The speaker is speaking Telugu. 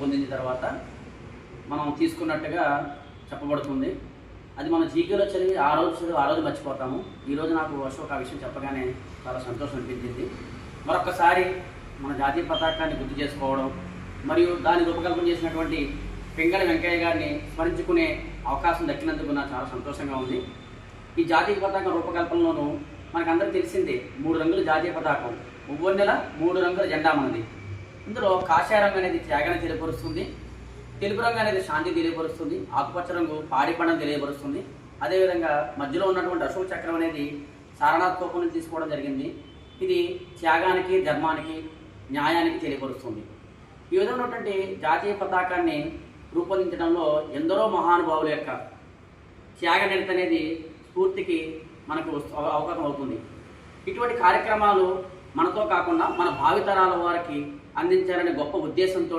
రూపొందించిన తర్వాత మనం తీసుకున్నట్టుగా చెప్పబడుతుంది. అది మన జీకేలో చదివి ఆ రోజు మర్చిపోతాము. ఈరోజు నాకు అశోక్ ఆ విషయం చెప్పగానే చాలా సంతోషం అనిపించింది. మరొక్కసారి మన జాతీయ పతాకాన్ని గుర్తు చేసుకోవడం మరియు దాన్ని రూపకల్పన చేసినటువంటి పింగళి వెంకయ్య గారిని స్మరించుకునే అవకాశం దక్కినందుకు నాకు చాలా సంతోషంగా ఉంది. ఈ జాతీయ పతాకం రూపకల్పనలోనూ మనకందరికీ తెలిసిందే 3 రంగుల జాతీయ పతాకం, ఒవ్వొన్నెల 3 రంగుల జెండా మనది. ఇందులో కాషాయ రంగు అనేది త్యాగాన్ని తెలియపరుస్తుంది, తెలుపు రంగు అనేది శాంతి తెలియపరుస్తుంది, ఆకుపచ్చ రంగు పాడి పంటను తెలియపరుస్తుంది. అదేవిధంగా మధ్యలో ఉన్నటువంటి అశోక చక్రం అనేది సారనాథ్ తోపు నుంచి తీసుకోవడం జరిగింది. ఇది త్యాగానికి, ధర్మానికి, న్యాయానికి తెలియపరుస్తుంది. ఈ విధమైనటువంటి జాతీయ పతాకాన్ని రూపొందించడంలో ఎందరో మహానుభావుల యొక్క త్యాగ నిరత అనేది స్ఫూర్తికి మనకు అవకాశం అవుతుంది. ఇటువంటి కార్యక్రమాలు మనతో కాకుండా మన భావితరాల వారికి అందించాలనే గొప్ప ఉద్దేశంతో